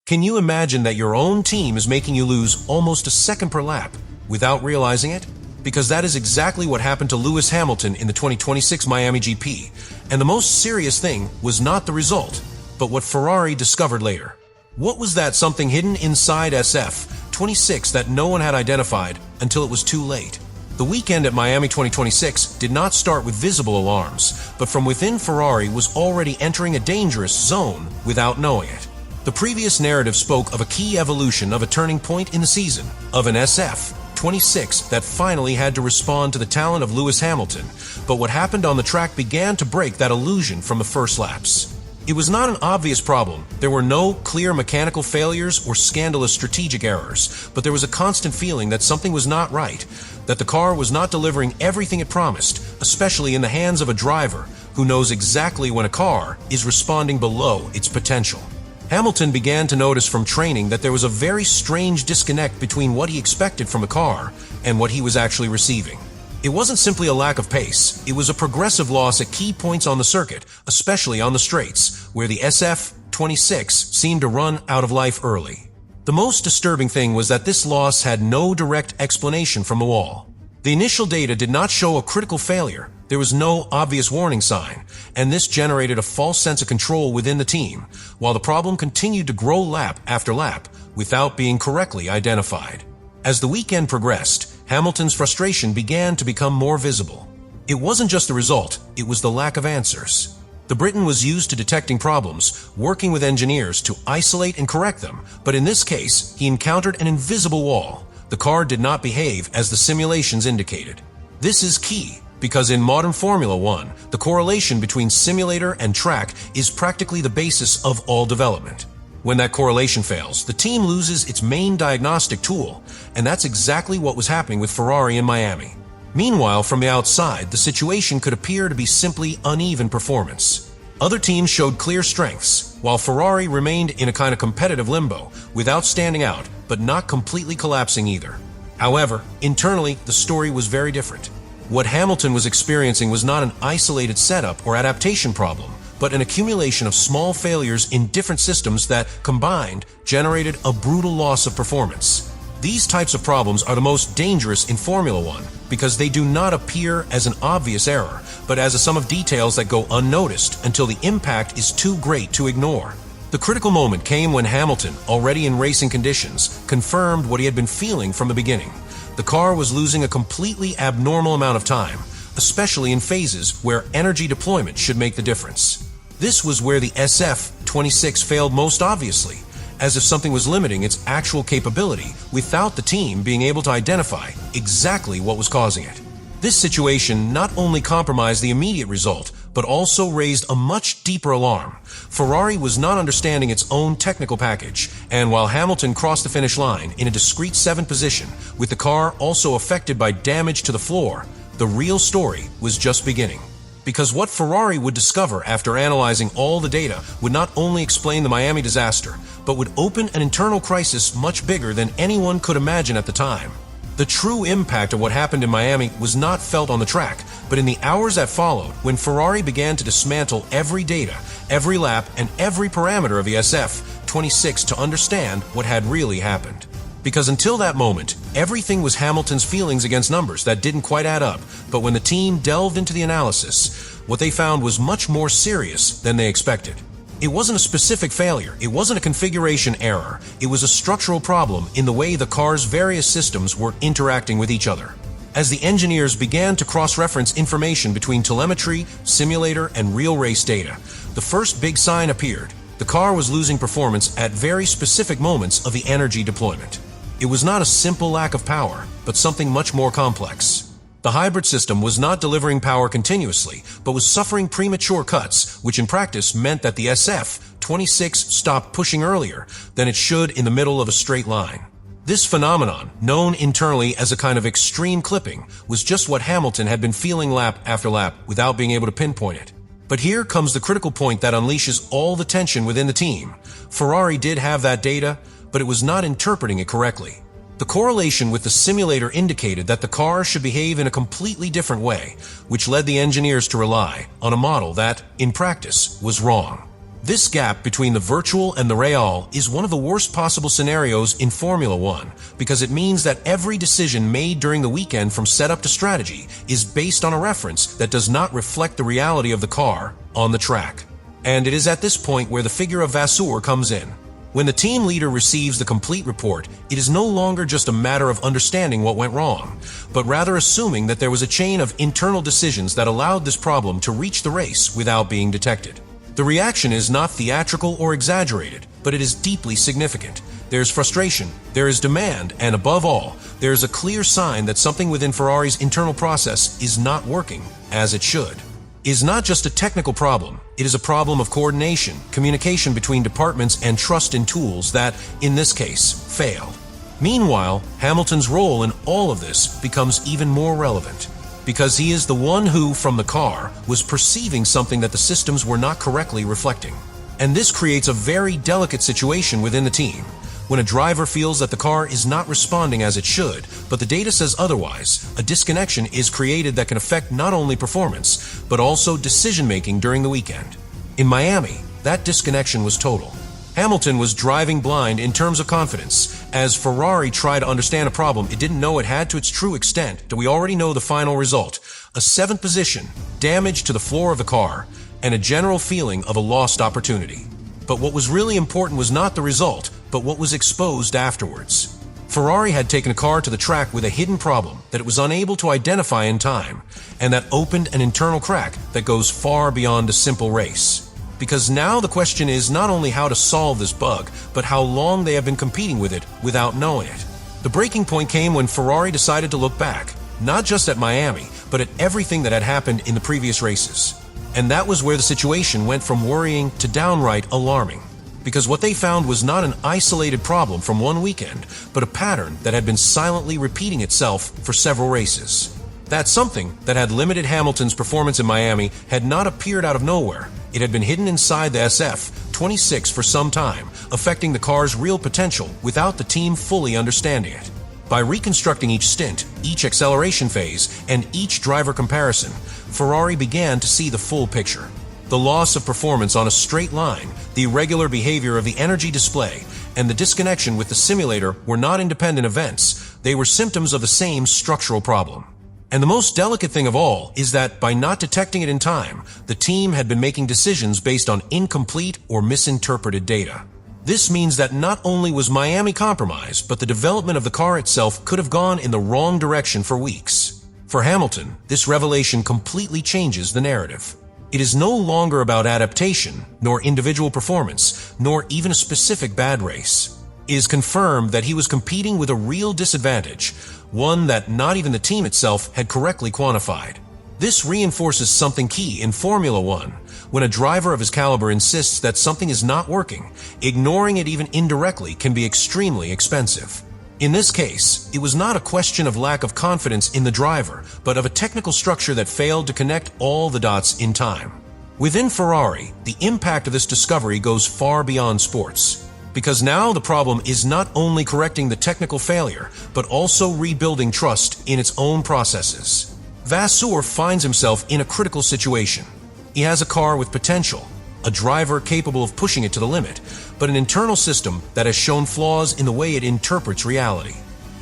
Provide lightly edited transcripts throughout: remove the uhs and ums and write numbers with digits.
Can you imagine that your own team is making you lose almost a second per lap without realizing it? Because that is exactly what happened to Lewis Hamilton in the 2026 Miami GP. And the most serious thing was not the result, but what Ferrari discovered later. What was that something hidden inside SF26 that no one had identified until it was too late? The weekend at Miami 2026 did not start with visible alarms, but from within Ferrari was already entering a dangerous zone without knowing it. The previous narrative spoke of a key evolution of a turning point in the season, of an SF26 that finally had to respond to the talent of Lewis Hamilton, but what happened on the track began to break that illusion from the first laps. It was not an obvious problem. There were no clear mechanical failures or scandalous strategic errors, but there was a constant feeling that something was not right, that the car was not delivering everything it promised, especially in the hands of a driver who knows exactly when a car is responding below its potential. Hamilton began to notice from training that there was a very strange disconnect between what he expected from the car and what he was actually receiving. It wasn't simply a lack of pace, it was a progressive loss at key points on the circuit, especially on the straights, where the SF26 seemed to run out of life early. The most disturbing thing was that this loss had no direct explanation from the wall. The initial data did not show a critical failure, there was no obvious warning sign, and this generated a false sense of control within the team, while the problem continued to grow lap after lap without being correctly identified. As the weekend progressed, Hamilton's frustration began to become more visible. It wasn't just the result, it was the lack of answers. The Briton was used to detecting problems, working with engineers to isolate and correct them, but in this case, he encountered an invisible wall. The car did not behave as the simulations indicated. This is key, because in modern Formula One, the correlation between simulator and track is practically the basis of all development. When that correlation fails, the team loses its main diagnostic tool, and that's exactly what was happening with Ferrari in Miami. Meanwhile, from the outside, the situation could appear to be simply uneven performance. Other teams showed clear strengths, while Ferrari remained in a kind of competitive limbo, without standing out, but not completely collapsing either. However, internally, the story was very different. What Hamilton was experiencing was not an isolated setup or adaptation problem, but an accumulation of small failures in different systems that, combined, generated a brutal loss of performance. These types of problems are the most dangerous in Formula One because they do not appear as an obvious error, but as a sum of details that go unnoticed until the impact is too great to ignore. The critical moment came when Hamilton, already in racing conditions, confirmed what he had been feeling from the beginning. The car was losing a completely abnormal amount of time, especially in phases where energy deployment should make the difference. This was where the SF26 failed most obviously, as if something was limiting its actual capability without the team being able to identify exactly what was causing it. This situation not only compromised the immediate result, but also raised a much deeper alarm. Ferrari was not understanding its own technical package, and while Hamilton crossed the finish line in a discrete 7th position, with the car also affected by damage to the floor, the real story was just beginning. Because what Ferrari would discover after analyzing all the data would not only explain the Miami disaster, but would open an internal crisis much bigger than anyone could imagine at the time. The true impact of what happened in Miami was not felt on the track, but in the hours that followed when Ferrari began to dismantle every data, every lap, and every parameter of the SF26 to understand what had really happened. Because until that moment, everything was Hamilton's feelings against numbers that didn't quite add up, but when the team delved into the analysis, what they found was much more serious than they expected. It wasn't a specific failure, it wasn't a configuration error, it was a structural problem in the way the car's various systems were interacting with each other. As the engineers began to cross-reference information between telemetry, simulator, and real race data, the first big sign appeared. The car was losing performance at very specific moments of the energy deployment. It was not a simple lack of power, but something much more complex. The hybrid system was not delivering power continuously, but was suffering premature cuts, which in practice meant that the SF26 stopped pushing earlier than it should in the middle of a straight line. This phenomenon, known internally as a kind of extreme clipping, was just what Hamilton had been feeling lap after lap without being able to pinpoint it. But here comes the critical point that unleashes all the tension within the team. Ferrari did have that data, but it was not interpreting it correctly. The correlation with the simulator indicated that the car should behave in a completely different way, which led the engineers to rely on a model that, in practice, was wrong. This gap between the virtual and the real is one of the worst possible scenarios in Formula One, because it means that every decision made during the weekend from setup to strategy is based on a reference that does not reflect the reality of the car on the track. And it is at this point where the figure of Vasseur comes in. When the team leader receives the complete report, it is no longer just a matter of understanding what went wrong, but rather assuming that there was a chain of internal decisions that allowed this problem to reach the race without being detected. The reaction is not theatrical or exaggerated, but it is deeply significant. There's frustration, there is demand, and above all, there is a clear sign that something within Ferrari's internal process is not working as it should. It is not just a technical problem, it is a problem of coordination, communication between departments, and trust in tools that, in this case, fail. Meanwhile, Hamilton's role in all of this becomes even more relevant, because he is the one who, from the car, was perceiving something that the systems were not correctly reflecting. And this creates a very delicate situation within the team. When a driver feels that the car is not responding as it should, but the data says otherwise, a disconnection is created that can affect not only performance, but also decision-making during the weekend. In Miami, that disconnection was total. Hamilton was driving blind in terms of confidence, as Ferrari tried to understand a problem it didn't know it had to its true extent. Do we already know the final result? A 7th position, damage to the floor of the car, and a general feeling of a lost opportunity. But what was really important was not the result, but what was exposed afterwards. Ferrari had taken a car to the track with a hidden problem that it was unable to identify in time, and that opened an internal crack that goes far beyond a simple race. Because now the question is not only how to solve this bug, but how long they have been competing with it without knowing it. The breaking point came when Ferrari decided to look back, not just at Miami, but at everything that had happened in the previous races. And that was where the situation went from worrying to downright alarming. Because what they found was not an isolated problem from one weekend, but a pattern that had been silently repeating itself for several races. That something that had limited Hamilton's performance in Miami had not appeared out of nowhere. It had been hidden inside the SF-26 for some time, affecting the car's real potential without the team fully understanding it. By reconstructing each stint, each acceleration phase, and each driver comparison, Ferrari began to see the full picture. The loss of performance on a straight line, the irregular behavior of the energy display, and the disconnection with the simulator were not independent events. They were symptoms of the same structural problem. And the most delicate thing of all is that by not detecting it in time, the team had been making decisions based on incomplete or misinterpreted data. This means that not only was Miami compromised, but the development of the car itself could have gone in the wrong direction for weeks. For Hamilton, this revelation completely changes the narrative. It is no longer about adaptation, nor individual performance, nor even a specific bad race. It is confirmed that he was competing with a real disadvantage, one that not even the team itself had correctly quantified. This reinforces something key in Formula One. When a driver of his caliber insists that something is not working, ignoring it even indirectly can be extremely expensive. In this case, it was not a question of lack of confidence in the driver, but of a technical structure that failed to connect all the dots in time. Within Ferrari, the impact of this discovery goes far beyond sports. Because now the problem is not only correcting the technical failure, but also rebuilding trust in its own processes. Vasseur finds himself in a critical situation. He has a car with potential, a driver capable of pushing it to the limit, but an internal system that has shown flaws in the way it interprets reality.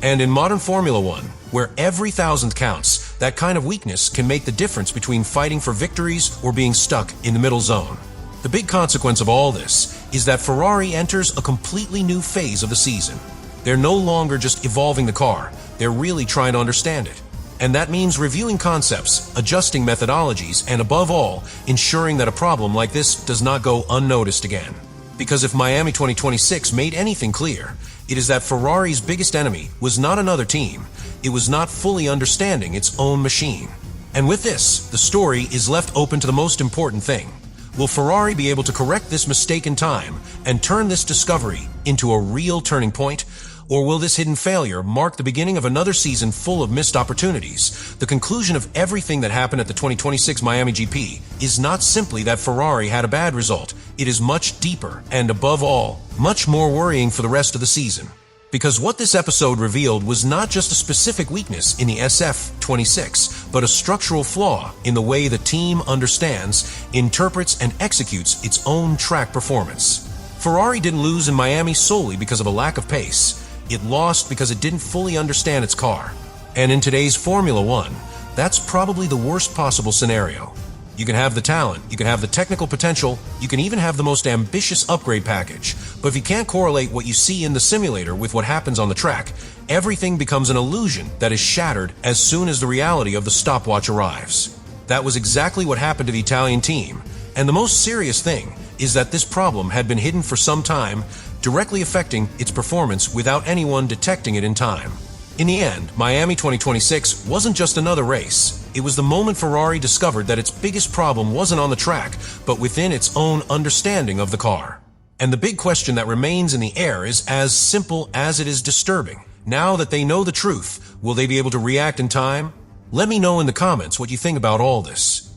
And in modern Formula One, where every thousandth counts, that kind of weakness can make the difference between fighting for victories or being stuck in the middle zone. The big consequence of all this is that Ferrari enters a completely new phase of the season. They're no longer just evolving the car, they're really trying to understand it. And that means reviewing concepts, adjusting methodologies, and above all, ensuring that a problem like this does not go unnoticed again. Because if Miami 2026 made anything clear, it is that Ferrari's biggest enemy was not another team, it was not fully understanding its own machine. And with this, the story is left open to the most important thing. Will Ferrari be able to correct this mistake in time and turn this discovery into a real turning point? Or will this hidden failure mark the beginning of another season full of missed opportunities? The conclusion of everything that happened at the 2026 Miami GP is not simply that Ferrari had a bad result. It is much deeper and, above all, much more worrying for the rest of the season. Because what this episode revealed was not just a specific weakness in the SF-26, but a structural flaw in the way the team understands, interprets, and executes its own track performance. Ferrari didn't lose in Miami solely because of a lack of pace. It lost because it didn't fully understand its car. And in today's Formula One, that's probably the worst possible scenario. You can have the talent, you can have the technical potential, you can even have the most ambitious upgrade package, but if you can't correlate what you see in the simulator with what happens on the track, everything becomes an illusion that is shattered as soon as the reality of the stopwatch arrives. That was exactly what happened to the Italian team, and the most serious thing is that this problem had been hidden for some time, directly affecting its performance without anyone detecting it in time. In the end, Miami 2026 wasn't just another race. It was the moment Ferrari discovered that its biggest problem wasn't on the track, but within its own understanding of the car. And the big question that remains in the air is as simple as it is disturbing. Now that they know the truth, will they be able to react in time? Let me know in the comments what you think about all this.